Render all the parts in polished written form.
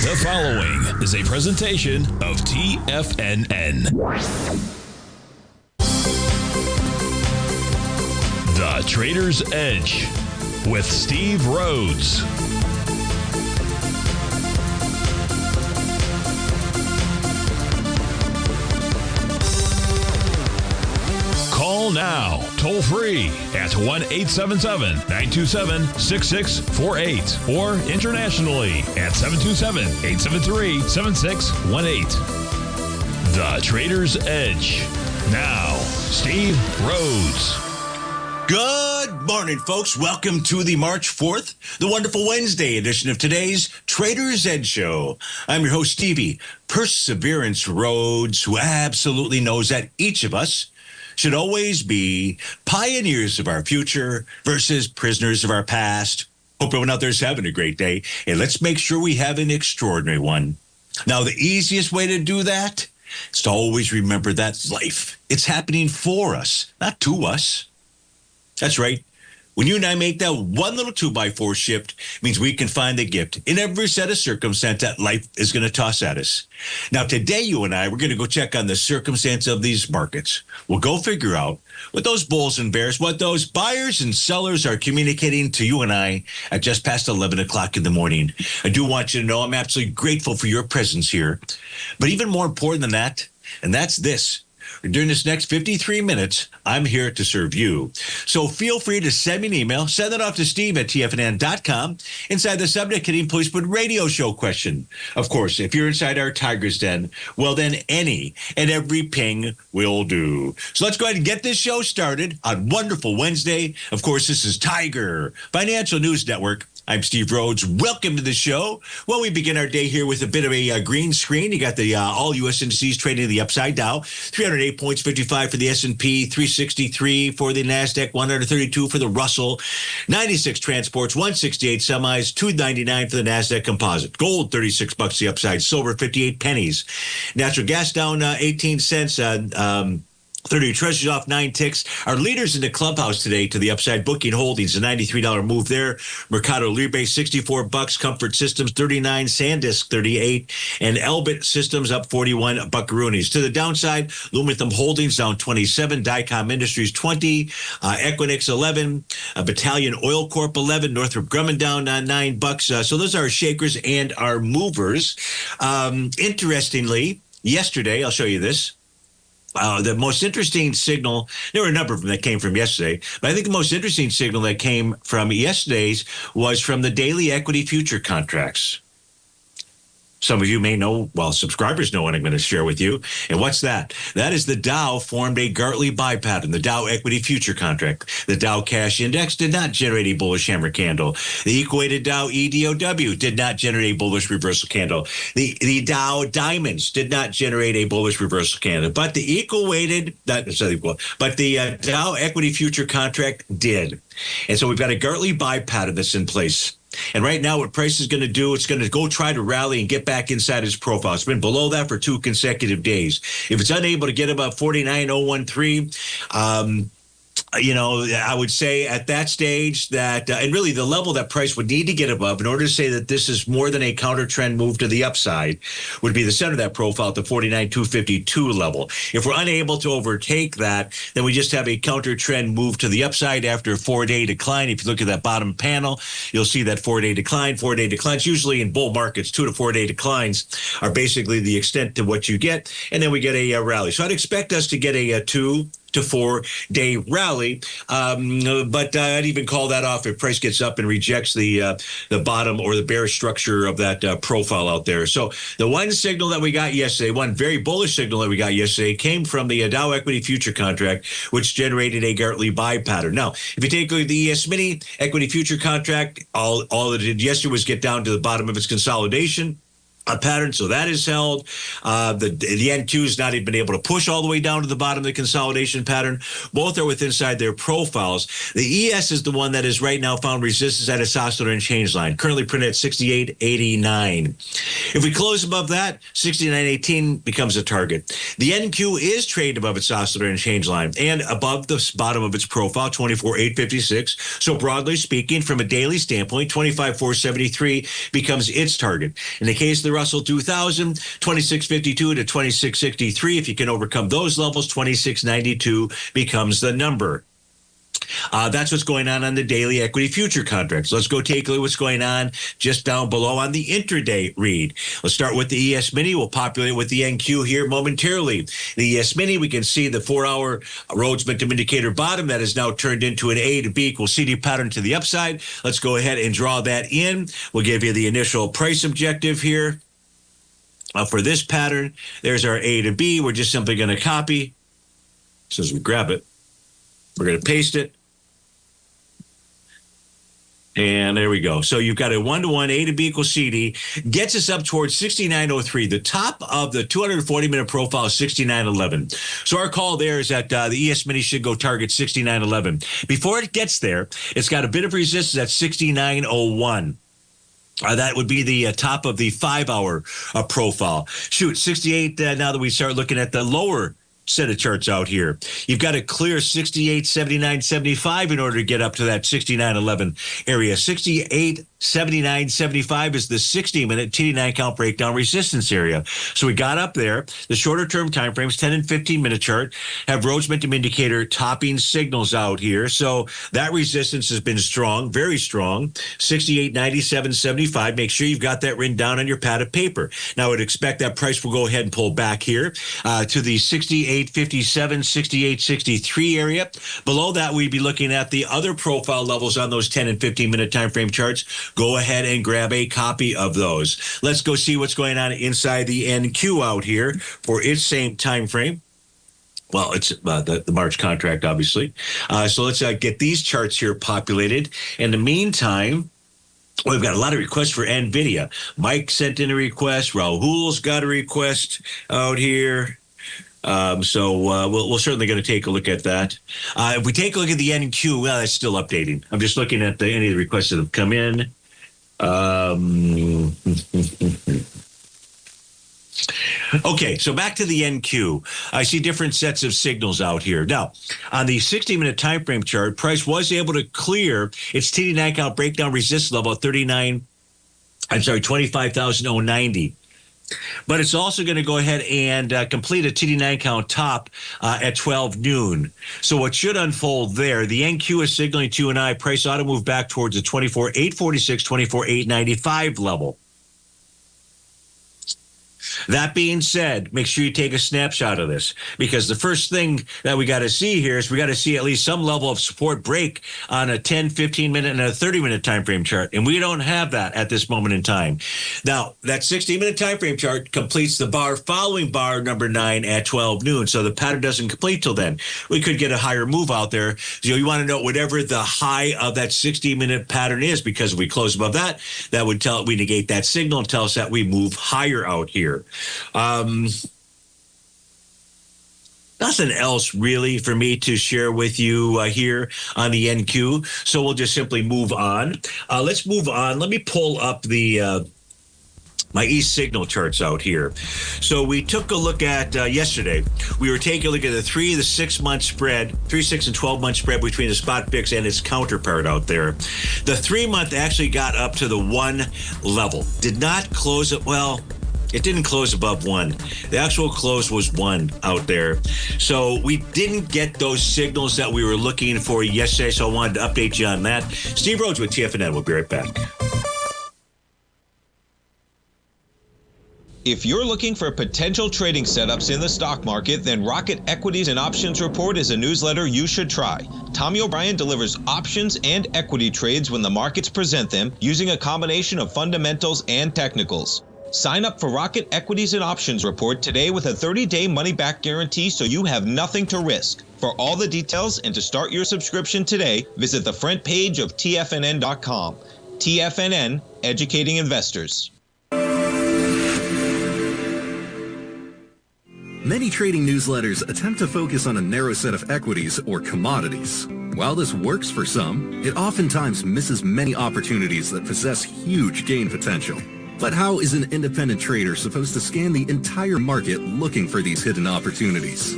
The following is a presentation of TFNN. The Trader's Edge with Steve Rhodes. Call now, toll free at 1-877-927-6648 or internationally at 727-873-7618. The Trader's Edge. Now, Steve Rhodes. Good morning, folks. Welcome to the March 4th, the wonderful Wednesday edition of today's Trader's Edge Show. I'm your host, Stevie Perseverance Rhodes, who absolutely knows that each of us should always be pioneers of our future versus prisoners of our past. Hope everyone out there is having a great day, and let's make sure we have an extraordinary one. Now, the easiest way to do that is to always remember that life, it's happening for us, not to us. That's right. When you and I make that one little 2x4 shift, it means we can find the gift in every set of circumstance that life is going to toss at us. Now, today, you and I, we're going to go check on the circumstance of these markets. We'll go figure out what those bulls and bears, what those buyers and sellers are communicating to you and I at just past 11 o'clock in the morning. I do want you to know I'm absolutely grateful for your presence here. But even more important than that, and that's this. During this next 53 minutes, I'm here to serve you. So feel free to send me an email. Send it off to steve@tfnn.com. Inside the subject heading, please put radio show question. Of course, if you're inside our Tiger's Den, well, then any and every ping will do. So let's go ahead and get this show started on wonderful Wednesday. Of course, this is Tiger Financial News Network. I'm Steve Rhodes. Welcome to the show. Well, we begin our day here with a bit of a green screen. You got the all U.S. indices trading the upside Dow, 308 points, 55 for the S&P, 363 for the NASDAQ, 132 for the Russell, 96 transports, 168 semis, 299 for the NASDAQ composite. Gold, 36 bucks the upside. Silver, 58 pennies. Natural gas down 18 cents. 30 treasuries off 9 ticks. Our leaders in the clubhouse today to the upside. Booking Holdings, a $93 move there. Mercado Libre, 64 bucks. Comfort Systems, 39. SanDisk, 38. And Elbit Systems up 41 buckaroonies. To the downside, Lumenthum Holdings down 27. Dycom Industries, 20. Equinix, 11. Battalion Oil Corp, 11. Northrop Grumman down 9 bucks. So those are our shakers and our movers. Interestingly, yesterday, I'll show you this. The most interesting signal, there were a number of them that came from yesterday, but I think the most interesting signal that came from yesterday's was from the daily equity future contracts. Some of you may know, well, subscribers know what I'm going to share with you. And what's that? That is the Dow formed a Gartley buy pattern, the Dow equity future contract. The Dow cash index did not generate a bullish hammer candle. The equated Dow EDOW did not generate a bullish reversal candle. The Dow diamonds did not generate a bullish reversal candle. But the Dow equity future contract did. And so we've got a Gartley buy pattern that's in place. And right now, what price is going to do, it's going to go try to rally and get back inside its profile. It's been below that for 2 consecutive days. If it's unable to get above 49.013, I would say at that stage that, and really the level that price would need to get above in order to say that this is more than a counter trend move to the upside would be the center of that profile at the 49.252 level. If we're unable to overtake that, then we just have a counter trend move to the upside after a 4-day decline. If you look at that bottom panel, you'll see that 4-day decline. 4-day declines, usually in bull markets, 2 to 4 day declines are basically the extent to what you get. And then we get a rally. So I'd expect us to get a 2 to 4 day rally. But I'd even call that off if price gets up and rejects the bottom or the bearish structure of that profile out there. So the one signal that we got yesterday, one very bullish signal that we got yesterday came from the Dow equity future contract, which generated a Gartley buy pattern. Now, if you take the SMINI equity future contract, all it did yesterday was get down to the bottom of its consolidation pattern, so that is held. The NQ has not even been able to push all the way down to the bottom of the consolidation pattern. Both are within inside their profiles. The ES is the one that is right now found resistance at its oscillator and change line, currently printed at 68.89. If we close above that, 69.18 becomes a target. The NQ is traded above its oscillator and change line and above the bottom of its profile, 24.856. So broadly speaking, from a daily standpoint, 25.473 becomes its target. In the case of the Russell 2000, 26.52 to 26.63. If you can overcome those levels, 26.92 becomes the number. That's what's going on the daily equity future contracts. Let's go take a look at what's going on just down below on the intraday read. Let's start with the ES Mini. We'll populate with the NQ here momentarily. The ES Mini, we can see the 4-hour Rhodes momentum indicator bottom that is now turned into an A to B equals CD pattern to the upside. Let's go ahead and draw that in. We'll give you the initial price objective here. For this pattern, there's our A to B. We're just simply going to copy. So as we grab it, we're going to paste it. And there we go. So you've got a 1-to-1 A to B equals CD, gets us up towards 69.03. The top of the 240-minute profile is 69.11. So our call there is that the ES Mini should go target 69.11. Before it gets there, it's got a bit of resistance at 69.01. That would be the top of the 5-hour profile. 68 now that we start looking at the lower set of charts out here. You've got to clear 68, 79, 75 in order to get up to that 69.11 area. 68, 79, 75 is the 60-minute TD9 count breakdown resistance area. So we got up there. The shorter term time frames, 10 and 15-minute chart, have Rhodes momentum indicator topping signals out here. So that resistance has been strong, very strong. 68, 97, 75. Make sure you've got that written down on your pad of paper. Now I would expect that price will go ahead and pull back here to the 68.57, 68.63 area. Below that, we'd be looking at the other profile levels on those 10 and 15-minute time frame charts. Go ahead and grab a copy of those. Let's go see what's going on inside the NQ out here for its same time frame. Well, it's the March contract, obviously. So let's get these charts here populated. In the meantime, we've got a lot of requests for NVIDIA. Mike sent in a request. Rahul's got a request out here. So we're certainly going to take a look at that. If we take a look at the NQ, well, that's still updating. I'm just looking at any of the requests that have come in. Okay, so back to the NQ. I see different sets of signals out here. Now, on the 60-minute time frame chart, price was able to clear its TD9 count breakdown resistance level at 25,090. But it's also going to go ahead and complete a TD9 count top at 12 noon. So what should unfold there, the NQ is signaling to you and I, price ought to move back towards the 24,846, 24,895 level. That being said, make sure you take a snapshot of this, because the first thing that we got to see here is we got to see at least some level of support break on a 10, 15-minute, and a 30-minute time frame chart, and we don't have that at this moment in time. Now, that 60-minute time frame chart completes the bar following bar number 9 at 12 noon, so the pattern doesn't complete till then. We could get a higher move out there. So you want to know whatever the high of that 60-minute pattern is, because if we close above that, that would tell we negate that signal and tell us that we move higher out here. Nothing else really for me to share with you here on the NQ. So we'll just simply move on. Let's move on. Let me pull up the my East signal charts out here. So we took a look at yesterday. We were taking a look at the 3, the 6 month spread, 3, 6, and 12 month spread between the spot VIX and its counterpart out there. The 3 month actually got up to the 1 level. Did not close it well. It didn't close above 1. The actual close was 1 out there. So we didn't get those signals that we were looking for yesterday, so I wanted to update you on that. Steve Rhodes with TFNN. We'll be right back. If you're looking for potential trading setups in the stock market, then Rocket Equities and Options Report is a newsletter you should try. Tommy O'Brien delivers options and equity trades when the markets present them, using a combination of fundamentals and technicals. Sign up for Rocket Equities and Options Report today with a 30-day money-back guarantee, so you have nothing to risk. For all the details and to start your subscription today, visit the front page of TFNN.com. TFNN, educating investors. Many trading newsletters attempt to focus on a narrow set of equities or commodities. While this works for some, it oftentimes misses many opportunities that possess huge gain potential. But how is an independent trader supposed to scan the entire market looking for these hidden opportunities?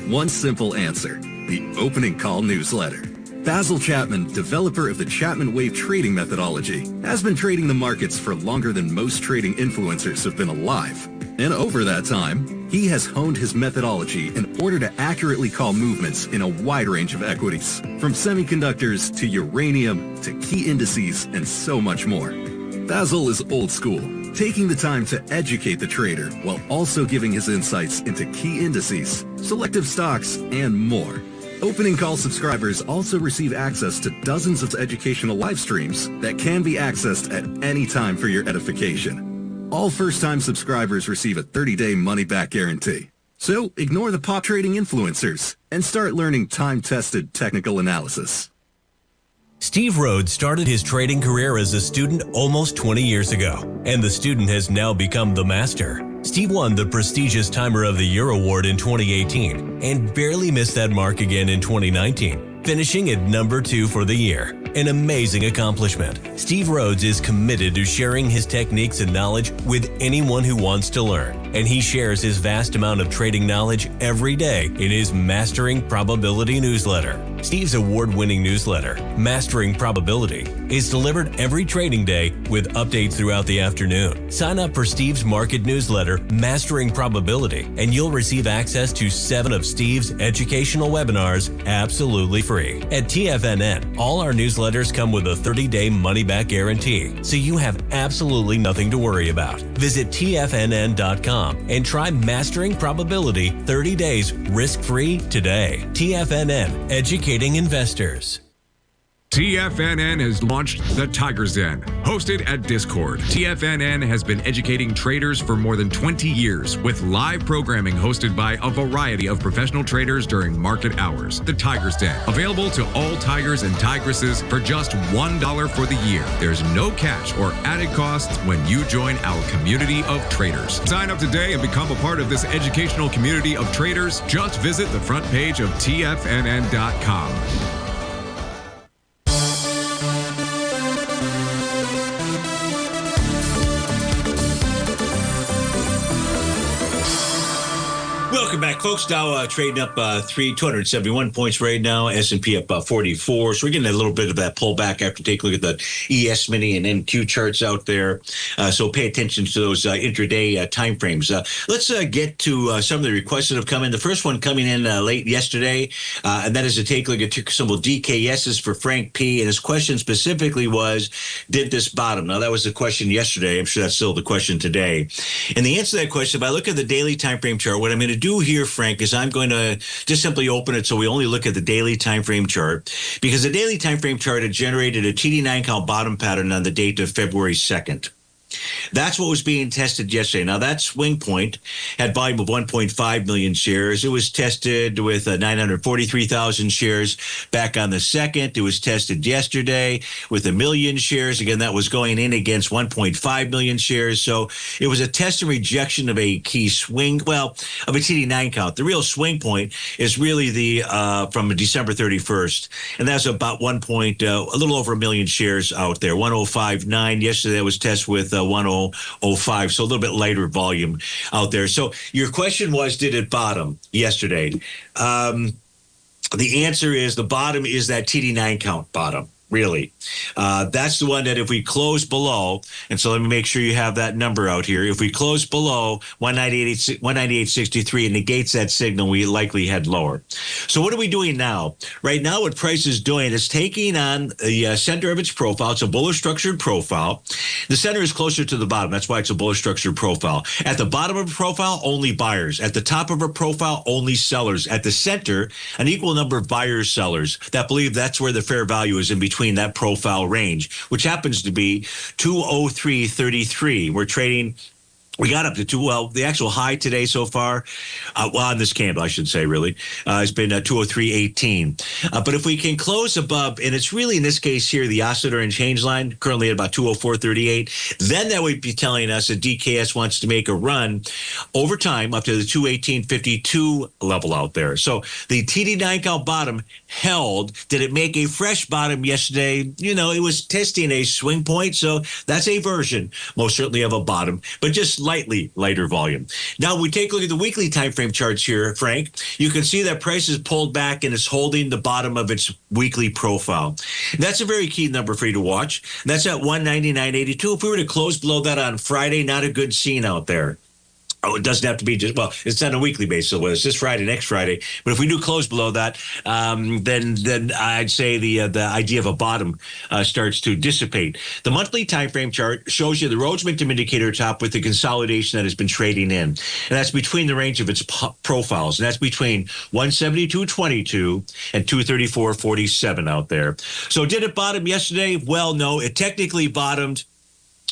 One simple answer: the opening call newsletter. Basil Chapman, developer of the Chapman Wave trading methodology, has been trading the markets for longer than most trading influencers have been alive. And over that time, he has honed his methodology in order to accurately call movements in a wide range of equities, from semiconductors to uranium to key indices and so much more. Basil is old school, taking the time to educate the trader while also giving his insights into key indices, selective stocks, and more. Opening call subscribers also receive access to dozens of educational live streams that can be accessed at any time for your edification. All first-time subscribers receive a 30-day money-back guarantee. So ignore the pop trading influencers and start learning time-tested technical analysis. Steve Rhodes started his trading career as a student almost 20 years ago, and the student has now become the master. Steve won the prestigious Timer of the Year award in 2018 and barely missed that mark again in 2019, finishing at number 2 for the year. An amazing accomplishment. Steve Rhodes is committed to sharing his techniques and knowledge with anyone who wants to learn, and he shares his vast amount of trading knowledge every day in his Mastering Probability newsletter. Steve's award-winning newsletter, Mastering Probability, is delivered every trading day with updates throughout the afternoon. Sign up for Steve's market newsletter, Mastering Probability, and you'll receive access to 7 of Steve's educational webinars absolutely free. At TFNN, all our newsletters come with a 30-day money-back guarantee, so you have absolutely nothing to worry about. Visit TFNN.com and try Mastering Probability 30 days risk-free today. TFNN, educating investors. TFNN has launched The Tiger's Den, hosted at Discord. TFNN has been educating traders for more than 20 years, with live programming hosted by a variety of professional traders during market hours. The Tiger's Den, available to all tigers and tigresses for just $1 for the year. There's no catch or added costs when you join our community of traders. Sign up today and become a part of this educational community of traders. Just visit the front page of TFNN.com. Welcome back, folks. Dow trading up 271 points right now. S&P up 44. So we're getting a little bit of that pullback after taking a look at the ES Mini and NQ charts out there. So pay attention to those intraday timeframes. Let's get to some of the requests that have come in. The first one coming in late yesterday, and that is to take a look at ticker symbol DKSs for Frank P. And his question specifically was, did this bottom? Now, that was the question yesterday. I'm sure that's still the question today. And the answer to that question, if I look at the daily timeframe chart, what I'm going to do here, Frank, is I'm going to just simply open it so we only look at the daily time frame chart, because the daily time frame chart had generated a TD9 count bottom pattern on the date of February 2nd. That's what was being tested yesterday. Now, that swing point had volume of 1.5 million shares. It was tested with 943,000 shares back on the 2nd. It was tested yesterday with 1 million shares. Again, that was going in against 1.5 million shares. So it was a test and rejection of a key swing, of a TD9 count. The real swing point is really the from December 31st. And that's about a little over 1 million shares out there, 105.9. Yesterday, that was tested with 1005, so a little bit lighter volume out there. So your question was, did it bottom yesterday? The answer is the bottom is that TD9 count bottom. Really. That's the one that if we close below, and so let me make sure you have that number out here. If we close below 198.63, it negates that signal, we likely head lower. So what are we doing now? Right now, what price is doing is taking on the center of its profile. It's a bullish structured profile. The center is closer to the bottom. That's why it's a bullish structured profile. At the bottom of a profile, only buyers. At the top of a profile, only sellers. At the center, an equal number of buyers, sellers that believe that's where the fair value is in between that profile range, which happens to be 203.33. We're trading We got up to the actual high today so far, on this candle, I should say, really, has been 203.18. But if we can close above, and it's really in this case here, the oscillator and change line, currently at about 204.38, then that would be telling us that DKS wants to make a run over time up to the 218.52 level out there. So the TD9 count bottom held. Did it make a fresh bottom yesterday? You know, it was testing a swing point, so that's a version, most certainly, of a bottom, but just slightly lighter volume. Now we take a look at the weekly time frame charts here, Frank. You can see that price is pulled back and is holding the bottom of its weekly profile. That's a very key number for you to watch. That's at 199.82. If we were to close below that on Friday, not a good scene out there. Oh, it doesn't have to be just, well, it's on a weekly basis, so it's this Friday, next Friday. But if we do close below that, then I'd say the idea of a bottom starts to dissipate. The monthly time frame chart shows you the Rhodes Momentum Indicator top with the consolidation that has been trading in. And that's between the range of its profiles. And that's between 172.22 and 234.47 out there. So did it bottom yesterday? Well, no, it technically bottomed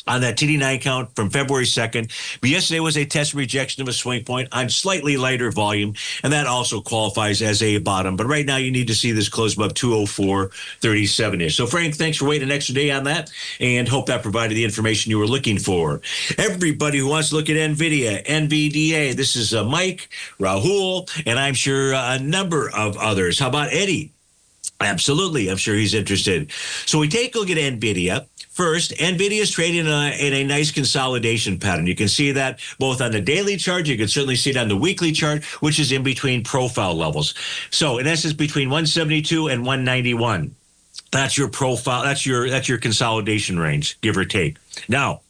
on that TD9 count from February 2nd. But yesterday was a test rejection of a swing point on slightly lighter volume, and that also qualifies as a bottom. But right now you need to see this close above 204.37-ish. So, Frank, thanks for waiting an extra day on that, and hope that provided the information you were looking for. Everybody who wants to look at NVIDIA, NVDA, this is Mike, Rahul, and I'm sure a number of others. How about Eddie? Absolutely. I'm sure he's interested. So we take a look at NVIDIA. First, NVIDIA is trading in a nice consolidation pattern. You can see that both on the daily chart. You can certainly see it on the weekly chart, which is in between profile levels. So in essence, between 172 and 191. That's your profile. That's your consolidation range, give or take. Now,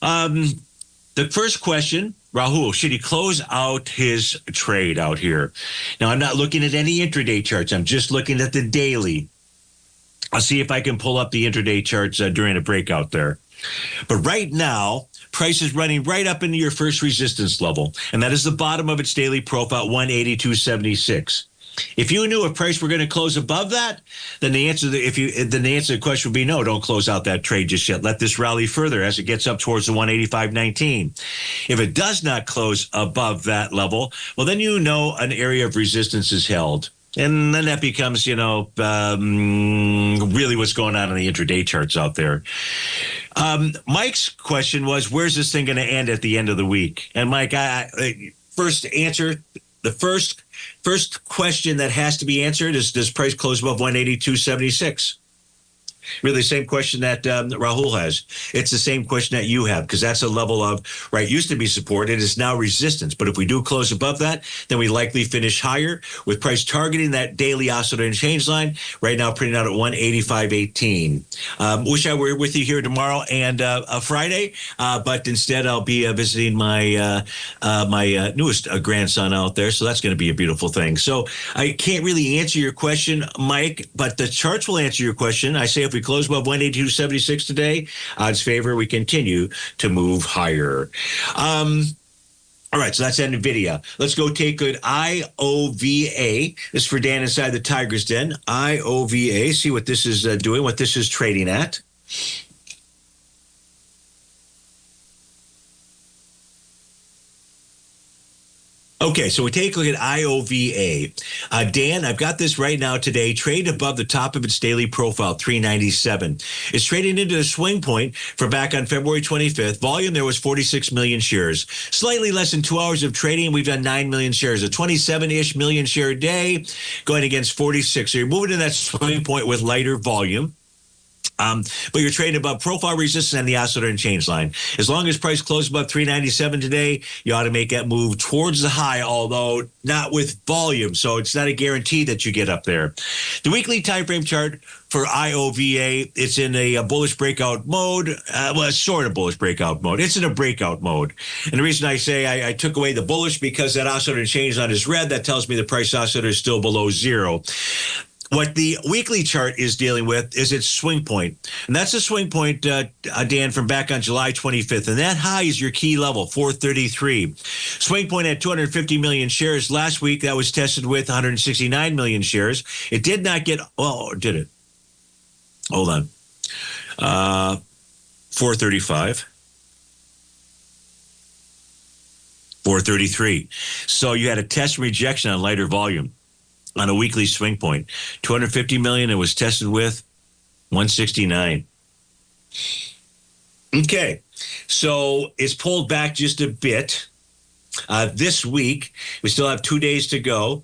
the first question, Rahul, should he close out his trade out here? Now, I'm not looking at any intraday charts. I'm just looking at the daily. I'll see if I can pull up the intraday charts during a breakout there. But right now, price is running right up into your first resistance level, and that is the bottom of its daily profile, 182.76. If you knew if price were going to close above that, then the answer to the question would be no, don't close out that trade just yet. Let this rally further as it gets up towards the 185.19. If it does not close above that level, well, then you know an area of resistance is held. And then that becomes, really what's going on in the intraday charts out there. Mike's question was, where's this thing going to end at the end of the week? And Mike, first answer, the first question that has to be answered is, does price close above 182.76? Really the same question that Rahul has. It's the same question that you have, because that's a level of, right, used to be support. It is now resistance. But if we do close above that, then we likely finish higher with price targeting that daily oscillator and change line, right now printing out at 185.18. Wish I were with you here tomorrow and Friday, but instead I'll be visiting my newest grandson out there. So that's going to be a beautiful thing. So I can't really answer your question, Mike, but the charts will answer your question. I say if we close above 182.76 today, odds favor we continue to move higher. All right, so that's NVIDIA. Let's go take good IOVA. This is for Dan inside the Tiger's Den. IOVA, see what this is doing, what this is trading at. Okay, so we take a look at IOVA. Dan, I've got this right now today. Trade above the top of its daily profile, 397. It's trading into a swing point for back on February 25th. Volume there was 46 million shares. Slightly less than 2 hours of trading. We've done 9 million shares. A 27-ish million share day going against 46. So you're moving to that swing point with lighter volume. But you're trading above profile resistance and the oscillator and change line. As long as price closes above 397 today, you ought to make that move towards the high, although not with volume. So it's not a guarantee that you get up there. The weekly time frame chart for IOVA, it's in a bullish breakout mode. Well, sort of bullish breakout mode. It's in a breakout mode. And the reason I say I took away the bullish because that oscillator and change line is red. That tells me the price oscillator is still below zero. What the weekly chart is dealing with is its swing point. And that's a swing point, Dan, from back on July 25th. And that high is your key level, 433. Swing point at 250 million shares. Last week, that was tested with 169 million shares. It did not get, oh, did it? Hold on. 435. 433. So you had a test rejection on lighter volume on a weekly swing point. 250 million it was tested with 169. Okay, so it's pulled back just a bit. This week, we still have 2 days to go.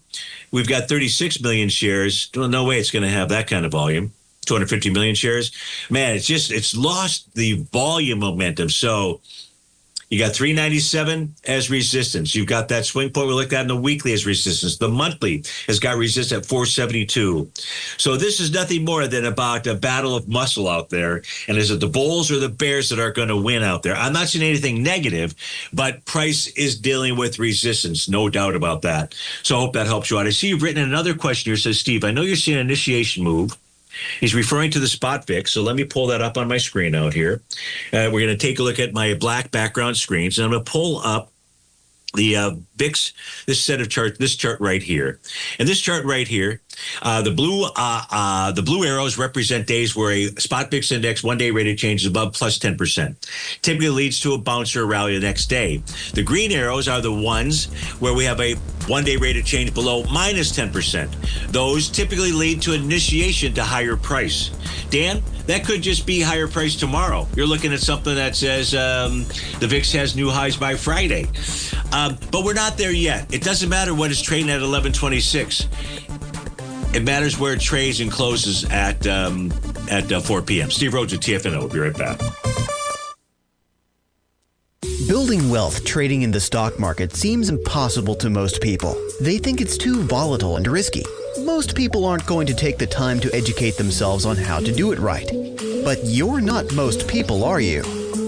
We've got 36 million shares. No way it's going to have that kind of volume. 250 million shares. Man, it's lost the volume momentum. So you got 397 as resistance. You've got that swing point we looked at in the weekly as resistance. The monthly has got resistance at 472. So this is nothing more than about a battle of muscle out there. And is it the bulls or the bears that are going to win out there? I'm not saying anything negative, but price is dealing with resistance. No doubt about that. So I hope that helps you out. I see you've written another question here. Says, Steve, I know you're seeing an initiation move. He's referring to the spot VIX, so let me pull that up on my screen out here. We're going to take a look at my black background screens, and I'm going to pull up the VIX, this set of charts, this chart right here. And this chart right here, the blue arrows represent days where a spot VIX index one-day rate of change is above plus 10%. Typically leads to a bounce or a rally the next day. The green arrows are the ones where we have a one-day rate of change below minus 10%. Those typically lead to initiation to higher price. Dan, that could just be higher price tomorrow. You're looking at something that says the VIX has new highs by Friday. But we're not there yet. It doesn't matter what it's trading at 1126. It matters where it trades and closes at 4 p.m. Steve Rhodes at TFNN. We'll be right back. Building wealth trading in the stock market seems impossible to most people. They think it's too volatile and risky. Most people aren't going to take the time to educate themselves on how to do it right. But you're not most people, are you?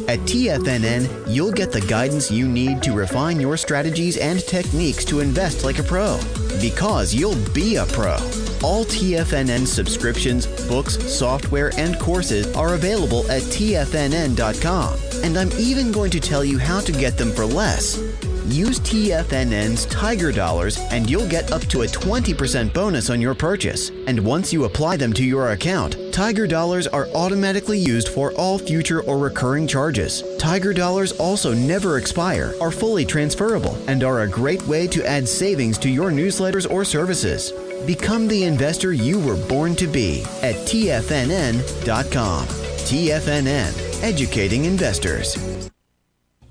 At TFNN, you'll get the guidance you need to refine your strategies and techniques to invest like a pro. Because you'll be a pro. All TFNN subscriptions, books, software, and courses are available at TFNN.com. And I'm even going to tell you how to get them for less. Use TFNN's Tiger Dollars and you'll get up to a 20% bonus on your purchase. And once you apply them to your account, Tiger Dollars are automatically used for all future or recurring charges. Tiger Dollars also never expire, are fully transferable, and are a great way to add savings to your newsletters or services. Become the investor you were born to be at TFNN.com. TFNN, educating investors.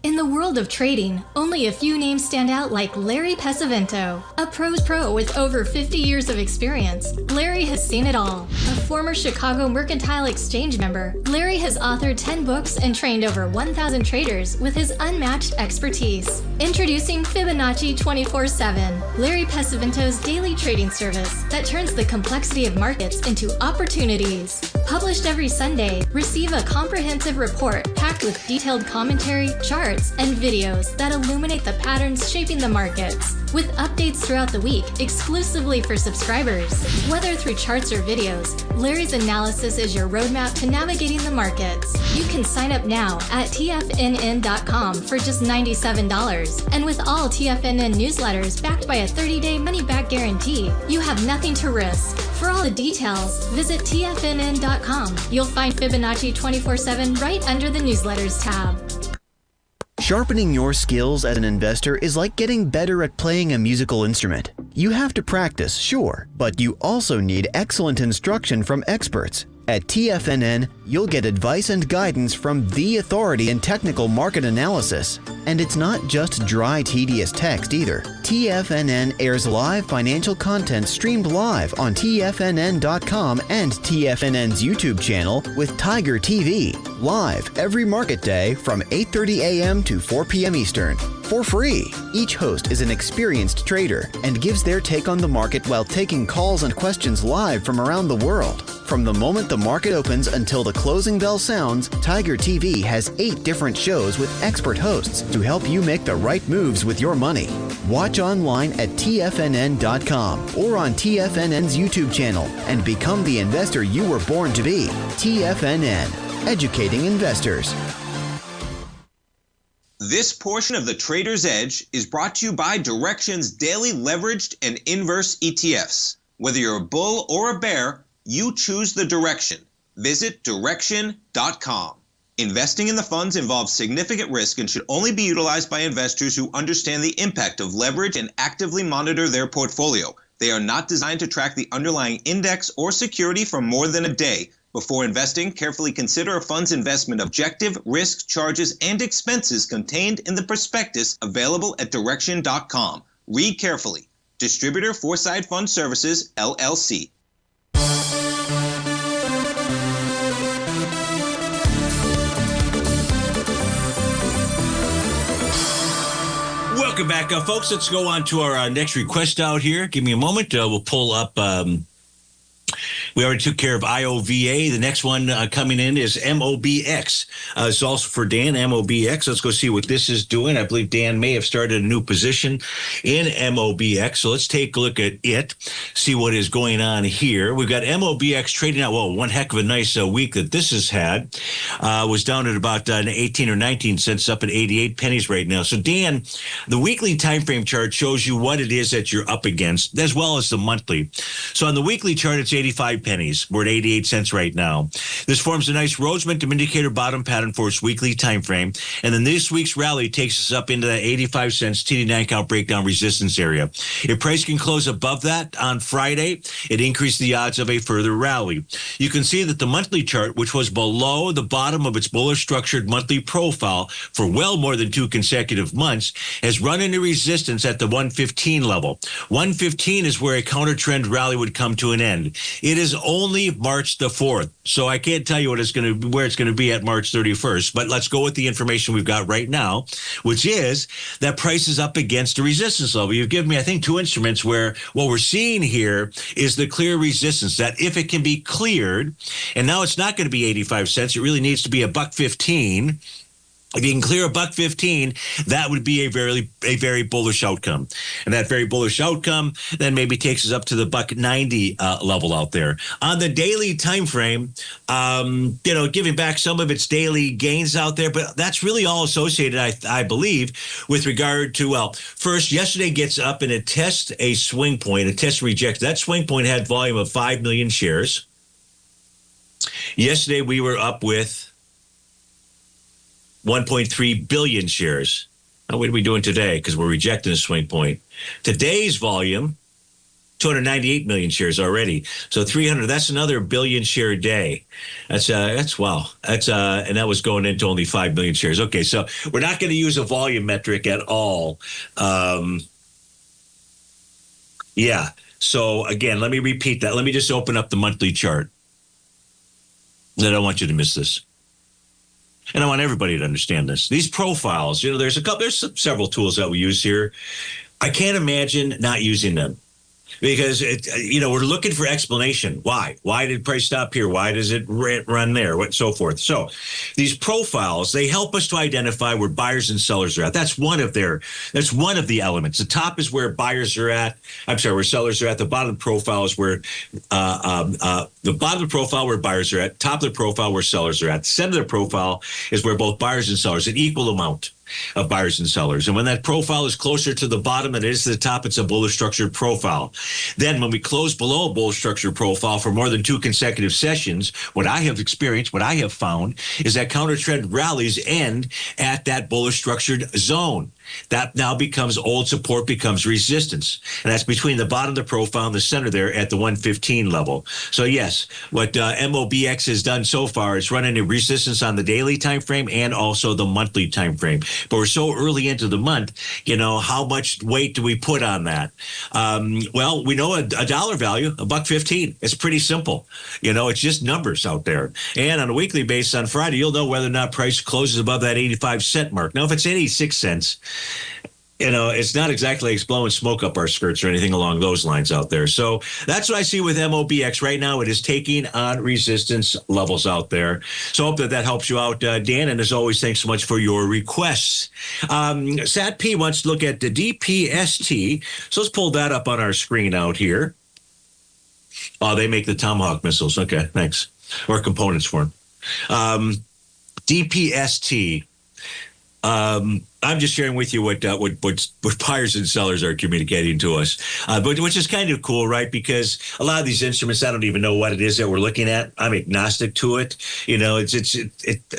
In the world of trading, only a few names stand out like Larry Pesavento, a pro's pro with over 50 years of experience. Larry has seen it all. A former Chicago Mercantile Exchange member, Larry has authored 10 books and trained over 1,000 traders with his unmatched expertise. Introducing Fibonacci 24/7, Larry Pesavento's daily trading service that turns the complexity of markets into opportunities. Published every Sunday, receive a comprehensive report packed with detailed commentary, charts, and videos that illuminate the patterns shaping the markets, with updates throughout the week exclusively for subscribers. Whether through charts or videos, Larry's analysis is your roadmap to navigating the markets. You can sign up now at TFNN.com for just $97. And with all TFNN newsletters backed by a 30-day money-back guarantee, you have nothing to risk. For all the details, visit TFNN.com. You'll find Fibonacci 24/7 right under the newsletters tab. Sharpening your skills as an investor is like getting better at playing a musical instrument. You have to practice, sure, but you also need excellent instruction from experts. At TFNN, you'll get advice and guidance from the authority in technical market analysis. And it's not just dry, tedious text either. TFNN airs live financial content streamed live on TFNN.com and TFNN's YouTube channel with Tiger TV, live every market day from 8:30 a.m. to 4 p.m. Eastern, for free. Each host is an experienced trader and gives their take on the market while taking calls and questions live from around the world. From the moment the market opens until the closing bell sounds, Tiger TV has 8 different shows with expert hosts to help you make the right moves with your money. Watch online at TFNN.com or on TFNN's YouTube channel and become the investor you were born to be. TFNN, educating investors. This portion of the Trader's Edge is brought to you by Direxion's daily leveraged and inverse ETFs. Whether you're a bull or a bear, you choose the direction. Visit Direxion.com. Investing in the funds involves significant risk and should only be utilized by investors who understand the impact of leverage and actively monitor their portfolio. They are not designed to track the underlying index or security for more than a day. Before investing, carefully consider a fund's investment objective, risk, charges, and expenses contained in the prospectus available at direction.com. Read carefully. Distributor Foreside Fund Services, LLC. Welcome back, folks. Let's go on to our next request out here. Give me a moment. We'll pull up. We already took care of IOVA. The next one coming in is MOBX. It's also for Dan, MOBX. Let's go see what this is doing. I believe Dan may have started a new position in MOBX. So let's take a look at it, see what is going on here. We've got MOBX trading out. Well, one heck of a nice week that this has had. Was down at about 18 or 19 cents, up at 88 pennies right now. So Dan, the weekly time frame chart shows you what it is that you're up against, as well as the monthly. So on the weekly chart, it's 85 pennies. We're at 88 cents right now. This forms a nice Rhodes momentum indicator bottom pattern for its weekly time frame. And then this week's rally takes us up into that 85 cents TD9 count breakdown resistance area. If price can close above that on Friday, it increased the odds of a further rally. You can see that the monthly chart, which was below the bottom of its bullish structured monthly profile for well more than 2 consecutive months, has run into resistance at the 115 level. 115 is where a counter trend rally would come to an end. It is only March the 4th, so I can't tell you where it's going to be at March 31st. But let's go with the information we've got right now, which is that price is up against a resistance level. You've given me, I think, 2 instruments where what we're seeing here is the clear resistance, that if it can be cleared, and now it's not going to be 85 cents, it really needs to be $1.15. If you can clear $1.15, that would be a very bullish outcome. And that very bullish outcome then maybe takes us up to the $1.90 level out there. On the daily time frame, giving back some of its daily gains out there, but that's really all associated, I believe, with regard to, well, first, yesterday gets up and it tests a swing point, a test reject. That swing point had volume of 5 million shares. Yesterday, we were up with 1.3 billion shares. Now, what are we doing today? Because we're rejecting a swing point. Today's volume, 298 million shares already. So 300, that's another billion share day. That's wow. And that was going into only 5 million shares. Okay, so we're not going to use a volume metric at all. Yeah. So again, let me repeat that. Let me just open up the monthly chart. I don't want you to miss this. And I want everybody to understand this. These profiles, there's several tools that we use here. I can't imagine not using them because we're looking for explanation. Why? Why did price stop here? Why does it run there? What so forth? So these profiles, they help us to identify where buyers and sellers are at. That's one of the elements. The top is where buyers are at. Where sellers are at. The bottom of the profile is where the bottom of the profile where buyers are at. Top of the profile where sellers are at. The center of the profile is where both buyers and sellers, an equal amount of buyers and sellers. And when that profile is closer to the bottom than it is to the top, it's a bullish structured profile. Then when we close below a bullish structured profile for more than 2 consecutive sessions, what I have experienced, what I have found is that counter trend rallies end at that bullish structured zone. That now becomes old support, becomes resistance. And that's between the bottom of the profile and the center there at the 115 level. So yes, what MOBX has done so far is run into resistance on the daily time frame and also the monthly time frame. But we're so early into the month, how much weight do we put on that? Well, we know a dollar value, $1.15. It's pretty simple. It's just numbers out there. And on a weekly basis on Friday, you'll know whether or not price closes above that 85 cent mark. Now, if it's 86 cents, it's not exactly blowing smoke up our skirts or anything along those lines out there. So that's what I see with MOBX right now. It is taking on resistance levels out there. So I hope that helps you out, Dan. And as always, thanks so much for your requests. Sat P wants to look at the DPST. So let's pull that up on our screen out here. Oh, they make the Tomahawk missiles. Okay, thanks. Or components for them. DPST. I'm just sharing with you what buyers and sellers are communicating to us, but which is kind of cool, right? Because a lot of these instruments, I don't even know what it is that we're looking at. I'm agnostic to it. You know, it's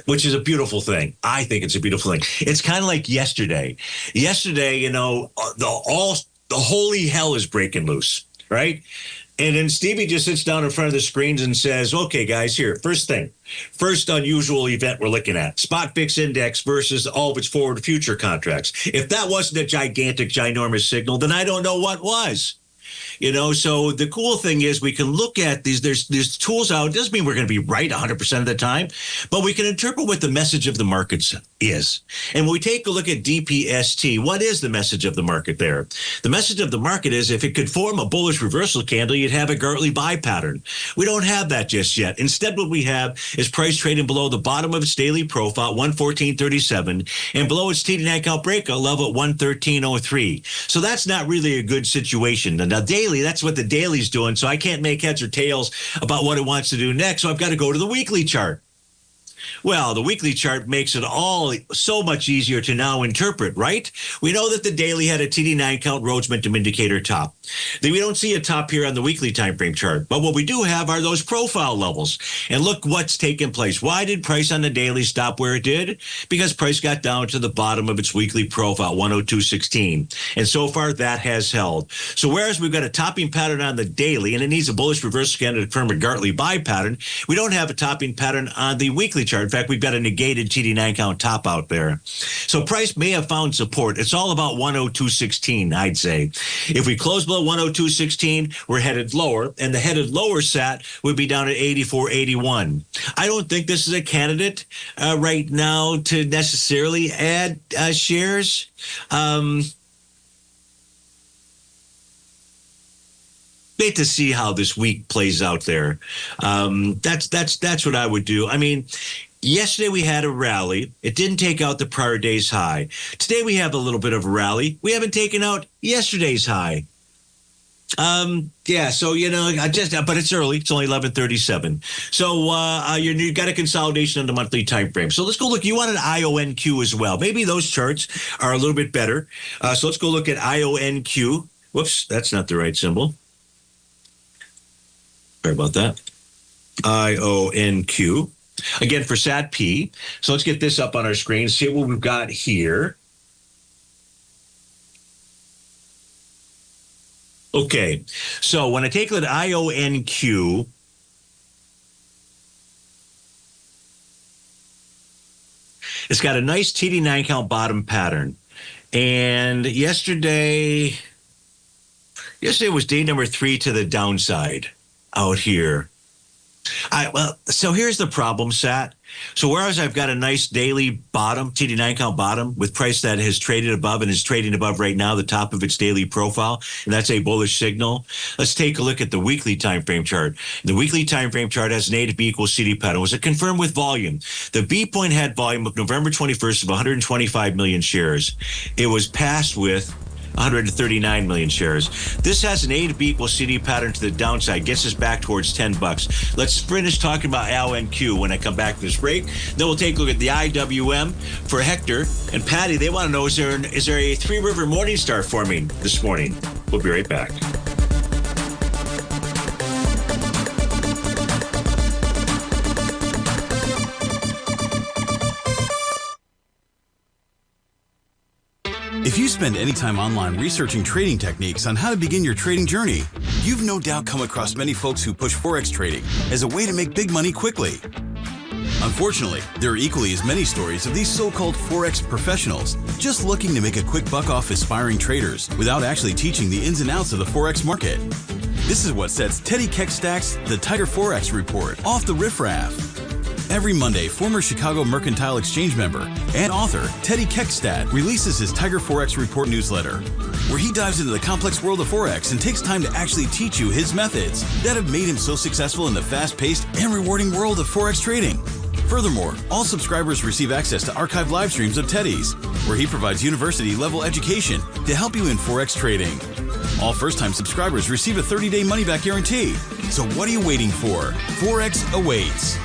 which is a beautiful thing. I think it's a beautiful thing. It's kind of like yesterday. Yesterday, you know, the holy hell is breaking loose, right? And then Stevie just sits down in front of the screens and says, okay, guys, here, first unusual event we're looking at, spot fix index versus all of its forward future contracts. If that wasn't a gigantic, ginormous signal, then I don't know what was. You know, so the cool thing is we can look at these. There's tools out. It doesn't mean we're going to be right 100% of the time, but we can interpret what the message of the markets is. And when we take a look at DPST, what is the message of the market there? The message of the market is if it could form a bullish reversal candle, you'd have a Gartley buy pattern. We don't have that just yet. Instead, what we have is price trading below the bottom of its daily profile, 114.37, and below its TD9 count breakout level at 113.03. So that's not really a good situation. Now, daily, that's what the daily's doing. So I can't make heads or tails about what it wants to do next. So I've got to go to the weekly chart. Well, the weekly chart makes it all so much easier to now interpret, right? We know that the daily had a TD9 count Rhodes momentum indicator top. We don't see a top here on the weekly time frame chart, but what we do have are those profile levels. And look what's taken place. Why did price on the daily stop where it did? Because price got down to the bottom of its weekly profile, 102.16. And so far, that has held. So whereas we've got a topping pattern on the daily, and it needs a bullish reversal candle to confirm a Gartley buy pattern, we don't have a topping pattern on the weekly chart. In fact, we've got a negated TD9 count top out there. So price may have found support. It's all about 102.16, I'd say. If we close below 102.16, we're headed lower, and the headed lower sat would be down at 84.81. I don't think this is a candidate right now to necessarily add shares. Wait to see how this week plays out there. That's what I would do. I mean, yesterday we had a rally. It didn't take out the prior day's high. Today we have a little bit of a rally. We haven't taken out yesterday's high. So, you know, but it's early. It's only 11:37. So, you got a consolidation on the monthly time frame. So let's go look. You want an IONQ as well. Maybe those charts are a little bit better. So let's go look at IONQ. Whoops, that's not the right symbol. Sorry about that. IONQ. Again, for SAT-P. So let's get this up on our screen. See what we've got here. Okay, so when I take a look at IONQ, it's got a nice TD9 count bottom pattern. And yesterday was day number 3 to the downside out here. So here's the problem, Sat. So whereas I've got a nice daily bottom, TD9 count bottom, with price that has traded above and is trading above right now, the top of its daily profile, and that's a bullish signal. Let's take a look at the weekly time frame chart. The weekly time frame chart has an A to B equals CD pattern. Was it confirmed with volume? The B point had volume of November 21st of 125 million shares. It was passed with 139 million shares. This has an A to B equals CD pattern to the downside, gets us back towards $10. Let's finish talking about LNQ when I come back to this break. Then we'll take a look at the IWM for Hector and Patty. They want to know, is there a Three River Morningstar forming this morning? We'll be right back. If you spend any time online researching trading techniques on how to begin your trading journey, you've no doubt come across many folks who push Forex trading as a way to make big money quickly. Unfortunately, there are equally as many stories of these so-called Forex professionals just looking to make a quick buck off aspiring traders without actually teaching the ins and outs of the Forex market. This is what sets Teddy Keckstack's The Tiger Forex Report off the riffraff. Every Monday, former Chicago Mercantile Exchange member and author Teddy Keckstack releases his Tiger Forex Report newsletter, where he dives into the complex world of Forex and takes time to actually teach you his methods that have made him so successful in the fast-paced and rewarding world of Forex trading. Furthermore, all subscribers receive access to archived live streams of Teddy's, where he provides university-level education to help you in Forex trading. All first-time subscribers receive a 30-day money-back guarantee. So what are you waiting for? Forex awaits.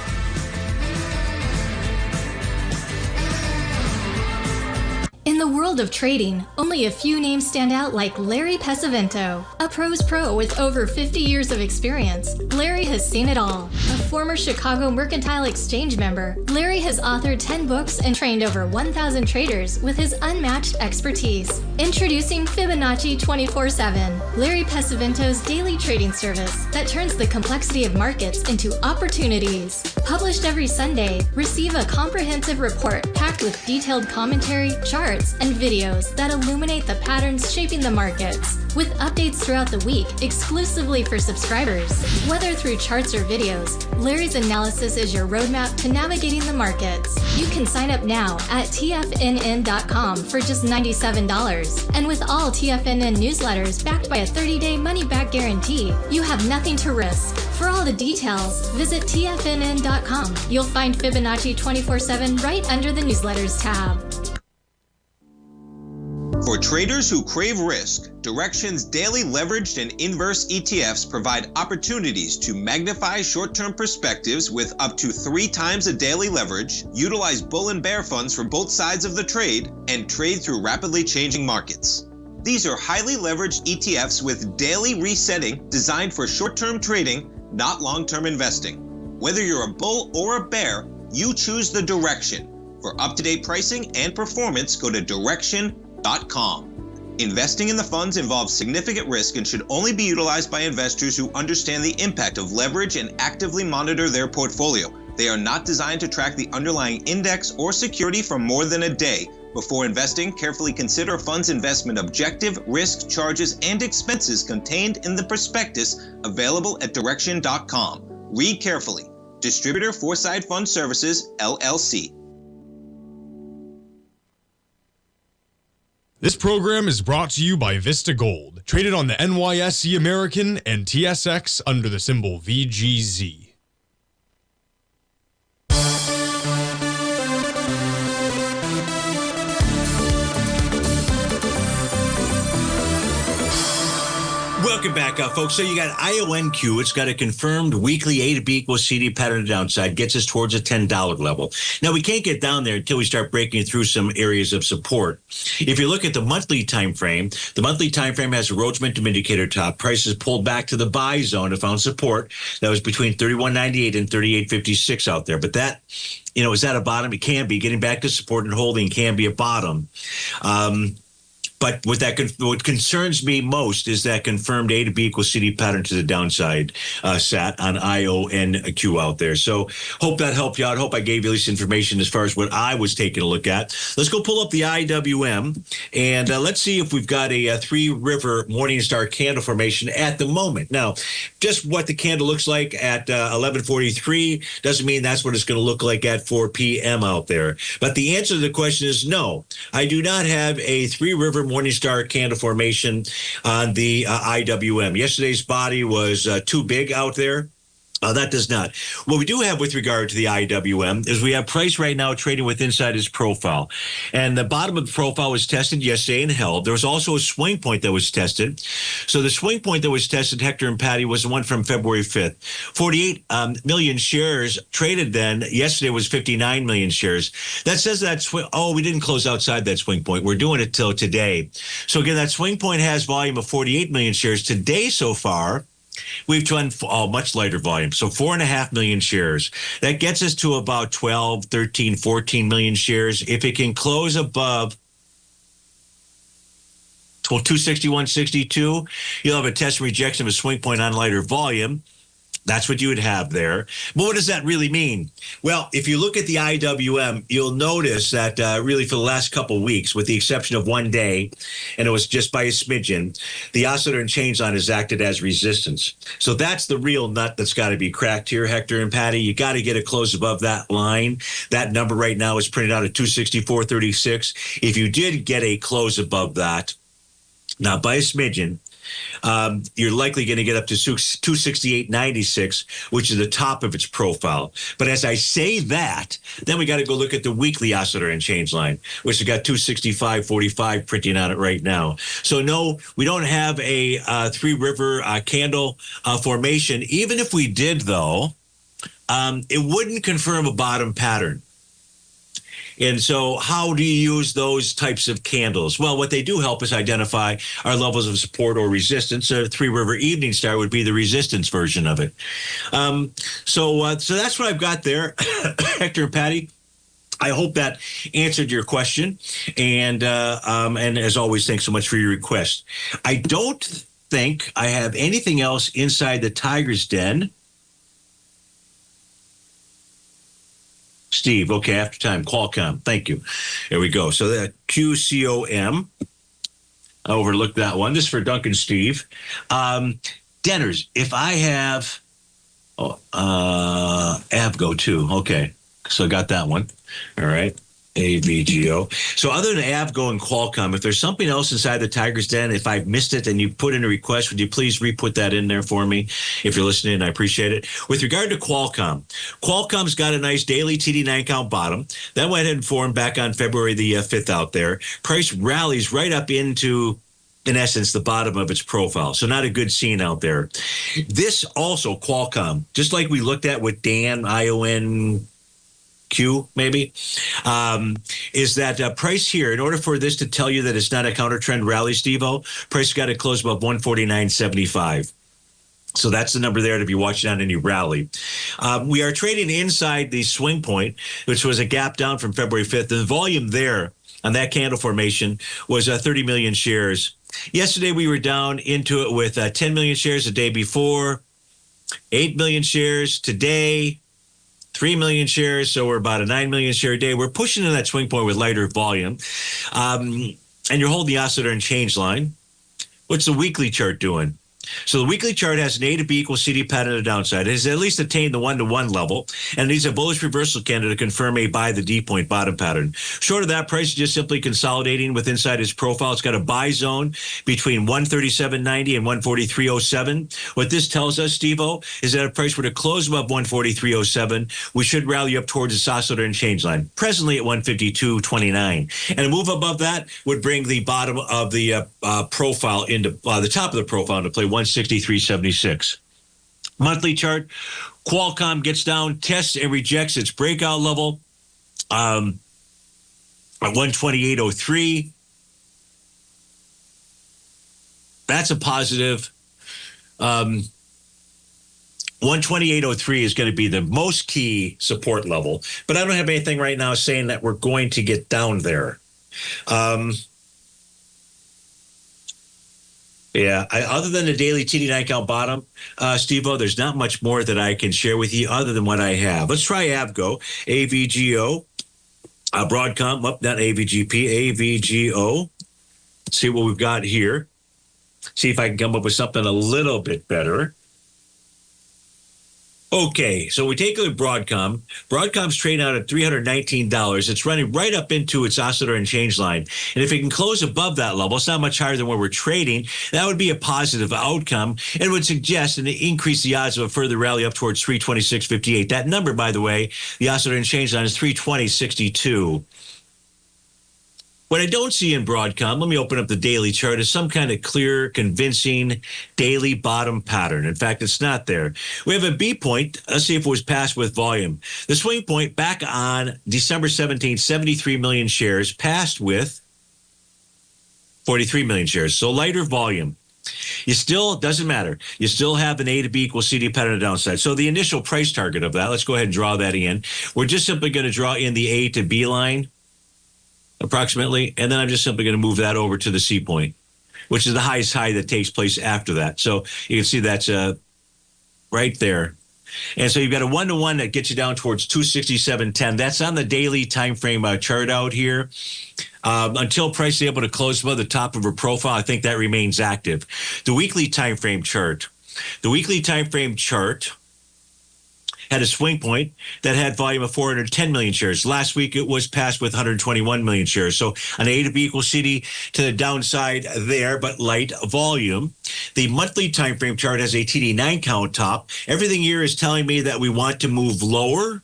In the world of trading, only a few names stand out like Larry Pesavento. A pro's pro with over 50 years of experience, Larry has seen it all. A former Chicago Mercantile Exchange member, Larry has authored 10 books and trained over 1,000 traders with his unmatched expertise. Introducing Fibonacci 24/7, Larry Pesavento's daily trading service that turns the complexity of markets into opportunities. Published every Sunday, receive a comprehensive report packed with detailed commentary, charts, and videos that illuminate the patterns shaping the markets, with updates throughout the week exclusively for subscribers. Whether through charts or videos, Larry's analysis is your roadmap to navigating the markets. You can sign up now at TFNN.com for just $97. And with all TFNN newsletters backed by a 30-day money-back guarantee, you have nothing to risk. For all the details, visit TFNN.com. You'll find Fibonacci 24/7 right under the newsletters tab. For traders who crave risk, Direxion's daily leveraged and inverse ETFs provide opportunities to magnify short-term perspectives with up to 3 times a daily leverage, utilize bull and bear funds for both sides of the trade, and trade through rapidly changing markets. These are highly leveraged ETFs with daily resetting designed for short-term trading, not long-term investing. Whether you're a bull or a bear, you choose the Direxion. For up-to-date pricing and performance, go to Direxion.com. Investing in the funds involves significant risk and should only be utilized by investors who understand the impact of leverage and actively monitor their portfolio. They are not designed to track the underlying index or security for more than a day. Before investing, carefully consider a fund's investment objective, risk, charges, and expenses contained in the prospectus available at Direxion.com. Read carefully. Distributor Foreside Fund Services, LLC. This program is brought to you by Vista Gold, traded on the NYSE American and TSX under the symbol VGZ. Welcome back, folks. So you got IONQ. It's got a confirmed weekly A to B equals CD pattern to downside, gets us towards a $10 level. Now, we can't get down there until we start breaking through some areas of support. If you look at the monthly time frame has a Rhodes Momentum Indicator top. Prices pulled back to the buy zone and found support. That was between 31.98 and 38.56 out there. But that, is that a bottom? It can be. Getting back to support and holding can be a bottom. But what concerns me most is that confirmed A to B equals CD pattern to the downside sat on IONQ out there. So hope that helped you out. Hope I gave you at least information as far as what I was taking a look at. Let's go pull up the IWM and let's see if we've got a three-river Morningstar candle formation at the moment. Now, just what the candle looks like at 11:43 doesn't mean that's what it's going to look like at 4 p.m. out there. But the answer to the question is no. I do not have a three-river Morningstar candle formation on the IWM. Yesterday's body was too big out there. That does not. What we do have with regard to the IWM is we have price right now trading with inside its profile. And the bottom of the profile was tested yesterday and held. There was also a swing point that was tested. So the swing point that was tested, Hector and Patty, was the one from February 5th. 48 million shares traded then. Yesterday was 59 million shares. That says that we didn't close outside that swing point. We're doing it till today. So again, that swing point has volume of 48 million shares. Today so far, we've done much lighter volume, so 4.5 million shares. That gets us to about 12, 13, 14 million shares. If it can close above 261.62, you'll have a test and rejection of a swing point on lighter volume. That's what you would have there. But what does that really mean? Well, if you look at the IWM, you'll notice that really for the last couple of weeks, with the exception of one day, and it was just by a smidgen, the oscillator and change line has acted as resistance. So that's the real nut that's got to be cracked here, Hector and Patty. You got to get a close above that line. That number right now is printed out at 264.36. If you did get a close above that, not by a smidgen, you're likely going to get up to 268.96, which is the top of its profile. But as I say that, then we got to go look at the weekly oscillator and change line, which has got 265.45 printing on it right now. So no, we don't have a three-river candle formation. Even if we did, though, it wouldn't confirm a bottom pattern. And so how do you use those types of candles? Well, what they do help us identify our levels of support or resistance. A Three River Evening Star would be the resistance version of it. So that's what I've got there, Hector and Patty. I hope that answered your question. And as always, thanks so much for your request. I don't think I have anything else inside the Tiger's Den. Steve, okay, after time, Qualcomm, thank you. There we go. So that QCOM, I overlooked that one. This is for Duncan Steve. Denners, if I have Avgo too, okay. So I got that one. All right. AVGO. So other than Avgo and Qualcomm, if there's something else inside the Tiger's Den, if I've missed it and you put in a request, would you please re-put that in there for me? If you're listening, I appreciate it. With regard to Qualcomm, Qualcomm's got a nice daily TD9 count bottom. That went ahead and formed back on February the 5th out there. Price rallies right up into, in essence, the bottom of its profile. So not a good scene out there. This also, Qualcomm, just like we looked at with Dan, ION, Q maybe, is that price here, in order for this to tell you that it's not a counter trend rally, Steve-O, price got to close above 149.75. So that's the number there to be watching on any rally. We are trading inside the swing point, which was a gap down from February 5th. The volume there on that candle formation was 30 million shares. Yesterday, we were down into it with 10 million shares the day before, 8 million shares today, 3 million shares, so we're about a 9 million share a day. We're pushing in that swing point with lighter volume. And you're holding the oscillator and change line. What's the weekly chart doing? So the weekly chart has an A to B equals CD pattern to the downside. It has at least attained the 1-to-1 level, and it needs a bullish reversal candle to confirm a buy the D point bottom pattern. Short of that, price is just simply consolidating with inside its profile. It's got a buy zone between 137.90 and 143.07. What this tells us, Steve-O, is that if price were to close above 143.07, we should rally up towards its oscillator and change line, presently at 152.29. And a move above that would bring the bottom of the profile into the top of the profile into play, 163.76. Monthly chart, Qualcomm gets down, tests and rejects its breakout level at 128.03. That's a positive. 128.03 is going to be the most key support level, but I don't have anything right now saying that we're going to get down there. Yeah, other than the daily TD9 count bottom, Steve-O, there's not much more that I can share with you other than what I have. Let's try Avgo, AVGO, Broadcom, not AVGP, AVGO. Let's see what we've got here. See if I can come up with something a little bit better. Okay, so we take a look at Broadcom. Broadcom's trading out at $319. It's running right up into its oscillator and change line. And if it can close above that level, it's not much higher than where we're trading, that would be a positive outcome and would suggest and increase the odds of a further rally up towards 326.58. That number, by the way, the oscillator and change line is 320.62. What I don't see in Broadcom, let me open up the daily chart, is some kind of clear, convincing daily bottom pattern. In fact, it's not there. We have a B point. Let's see if it was passed with volume. The swing point back on December 17th, 73 million shares, passed with 43 million shares. So lighter volume. You still, doesn't matter. You still have an A to B equals CD pattern on the downside. So the initial price target of that, let's go ahead and draw that in. We're just simply going to draw in the A to B line, approximately, and then I'm just simply going to move that over to the C point, which is the highest high that takes place after that. So you can see that's right there. And so you've got a 1-to-1 that gets you down towards 267.10. That's on the daily time frame chart out here. Until price is able to close above the top of her profile, I think that remains active. The weekly time frame chart. The weekly time frame chart had a swing point that had volume of 410 million shares. Last week, it was passed with 121 million shares. So an A to B equals CD to the downside there, but light volume. The monthly time frame chart has a TD9 count top. Everything here is telling me that we want to move lower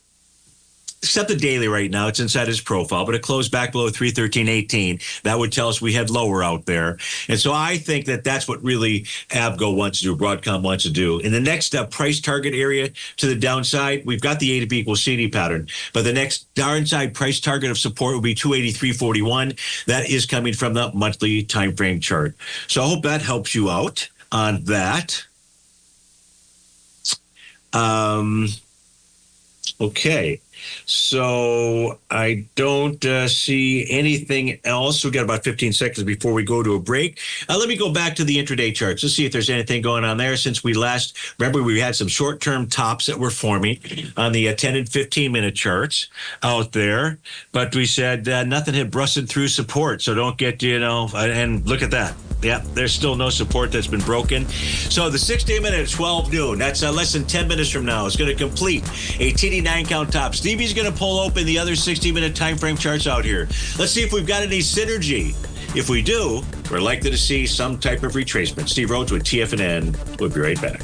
except the daily right now. It's inside his profile, but it closed back below 313.18. That would tell us we had lower out there. And so I think that that's what really Abgo wants to do, Broadcom wants to do. In the next price target area to the downside, we've got the A to B equals CD pattern, but the next downside price target of support will be 283.41. That is coming from the monthly time frame chart. So I hope that helps you out on that. Okay. So I don't see anything else. We've got about 15 seconds before we go to a break. Let me go back to the intraday charts. Let's see if there's anything going on there. Since we last, remember, we had some short-term tops that were forming on the 10 and 15-minute charts out there. But we said nothing had busted through support. So don't get, and look at that. Yeah, there's still no support that's been broken. So the 60 minute at 12 noon, that's less than 10 minutes from now, is going to complete a TD9 count top. Stevie's going to pull open the other 60-minute time frame charts out here. Let's see if we've got any synergy. If we do, we're likely to see some type of retracement. Steve Rhodes with TFNN. We'll be right back.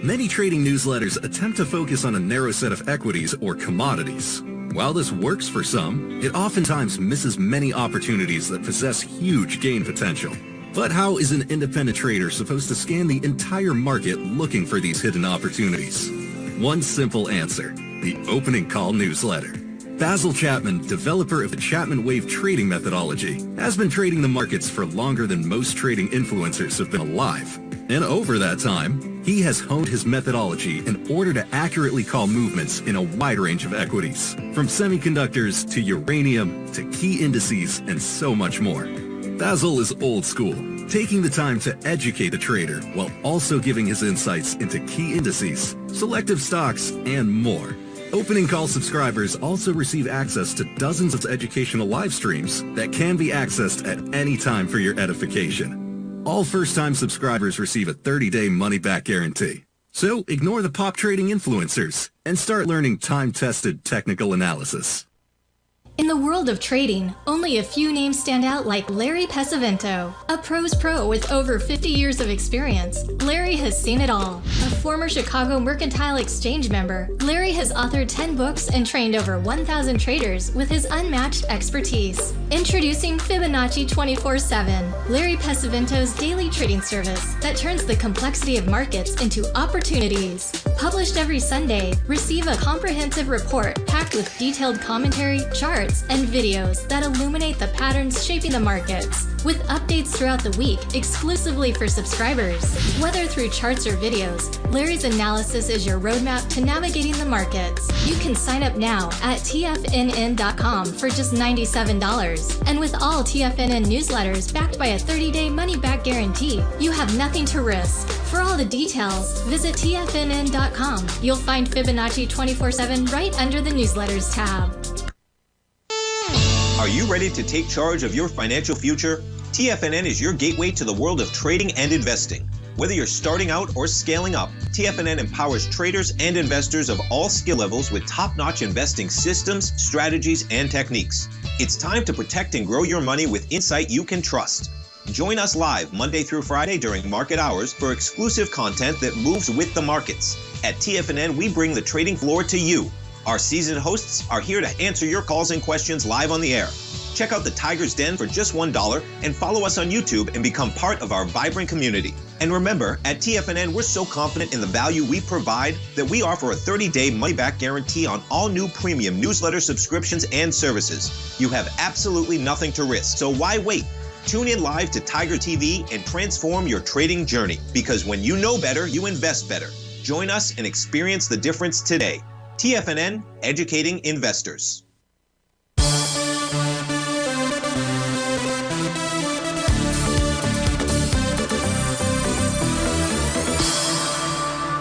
Many trading newsletters attempt to focus on a narrow set of equities or commodities. While this works for some, it oftentimes misses many opportunities that possess huge gain potential. But how is an independent trader supposed to scan the entire market looking for these hidden opportunities? One simple answer: the opening call newsletter. Basil Chapman, developer of the Chapman Wave trading methodology, has been trading the markets for longer than most trading influencers have been alive. And over that time, he has honed his methodology in order to accurately call movements in a wide range of equities, from semiconductors to uranium to key indices and so much more. Basil is old school, taking the time to educate the trader while also giving his insights into key indices, selective stocks, and more. Opening call subscribers also receive access to dozens of educational live streams that can be accessed at any time for your edification. All first-time subscribers receive a 30-day money-back guarantee. So ignore the pop trading influencers and start learning time-tested technical analysis. In the world of trading, only a few names stand out like Larry Pesavento, a pros pro with over 50 years of experience. Larry has seen it all. A former Chicago Mercantile Exchange member, Larry has authored 10 books and trained over 1,000 traders with his unmatched expertise. Introducing Fibonacci 24/7, Larry Pesavento's daily trading service that turns the complexity of markets into opportunities. Published every Sunday, receive a comprehensive report packed with detailed commentary, charts, and videos that illuminate the patterns shaping the markets, with updates throughout the week exclusively for subscribers. Whether through charts or videos, Larry's analysis is your roadmap to navigating the markets. You can sign up now at TFNN.com for just $97. And with all TFNN newsletters backed by a 30-day money-back guarantee, you have nothing to risk. For all the details, visit TFNN.com. You'll find Fibonacci 24/7 right under the newsletters tab. Are you ready to take charge of your financial future? TFNN is your gateway to the world of trading and investing. Whether you're starting out or scaling up, TFNN empowers traders and investors of all skill levels with top-notch investing systems, strategies, and techniques. It's time to protect and grow your money with insight you can trust. Join us live Monday through Friday during market hours for exclusive content that moves with the markets. At TFNN, we bring the trading floor to you. Our seasoned hosts are here to answer your calls and questions live on the air. Check out the Tiger's Den for just $1 and follow us on YouTube and become part of our vibrant community. And remember, at TFNN, we're so confident in the value we provide that we offer a 30-day money-back guarantee on all new premium newsletter subscriptions and services. You have absolutely nothing to risk, so why wait? Tune in live to Tiger TV and transform your trading journey, because when you know better, you invest better. Join us and experience the difference today. TFNN, educating investors.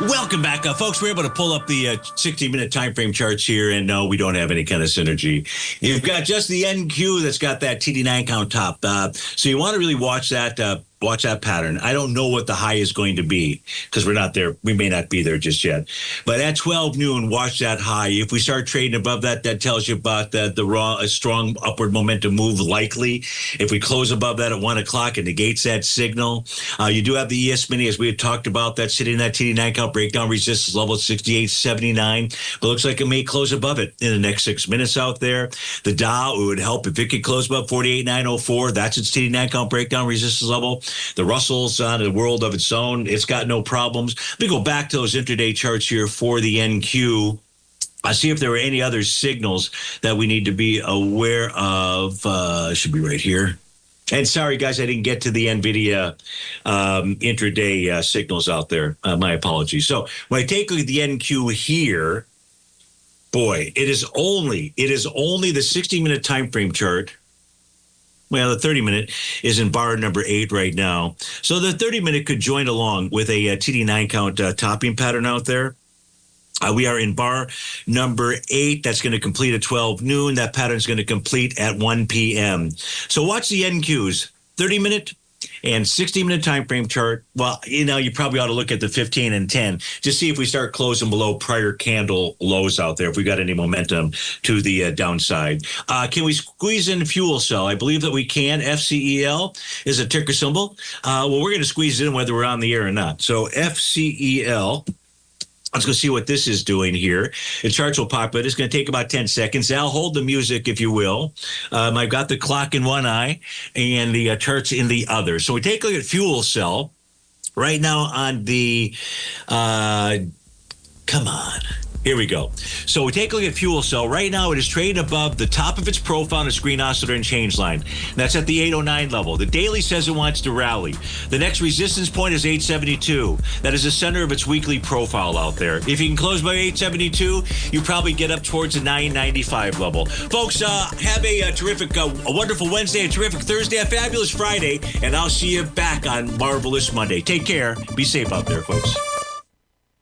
Welcome back, folks. We're able to pull up the 60-minute time frame charts here, and no, we don't have any kind of synergy. You've got just the NQ that's got that TD9 count top. So you want to really watch that Watch that pattern. I don't know what the high is going to be because we're not there. We may not be there just yet. But at 12 noon, watch that high. If we start trading above that, that tells you about a strong upward momentum move likely. If we close above that at 1 o'clock, it negates that signal. You do have the ES Mini, as we had talked about, that's sitting in that TD9 count breakdown resistance level at 68.79. But it looks like it may close above it in the next 6 minutes out there. The Dow, it would help if it could close above 48.904. That's its TD9 count breakdown resistance level. The Russell's on a world of its own. It's got no problems. Let me go back to those intraday charts here for the NQ. I see if there were any other signals that we need to be aware of. Should be right here. And sorry, guys, I didn't get to the NVIDIA intraday signals out there. My apologies. So when I take a look at the NQ here, boy, it is only the 60-minute time frame chart. Well, the 30-minute is in bar number 8 right now. So the 30-minute could join along with a TD9 count topping pattern out there. We are in bar number 8. That's going to complete at 12 noon. That pattern is going to complete at 1 p.m. So watch the NQs, 30-minute and 60-minute time frame chart. Well, you probably ought to look at the 15 and 10 to see if we start closing below prior candle lows out there, if we got any momentum to the downside. Can we squeeze in fuel cell? I believe that we can. FCEL is a ticker symbol. Well, we're going to squeeze it in whether we're on the air or not. So FCEL. Let's go see what this is doing here. The charts will pop, but it's going to take about 10 seconds. I'll hold the music, if you will. I've got the clock in one eye and the charts in the other. So we take a look at fuel cell right now on the, come on. Here we go. So we take a look at fuel cell. Right now, it is trading above the top of its profile on its green oscillator and change line. That's at the 809 level. The daily says it wants to rally. The next resistance point is 872. That is the center of its weekly profile out there. If you can close by 872, you probably get up towards the 995 level. Folks, have a terrific, a wonderful Wednesday, a terrific Thursday, a fabulous Friday, and I'll see you back on Marvelous Monday. Take care. Be safe out there, folks.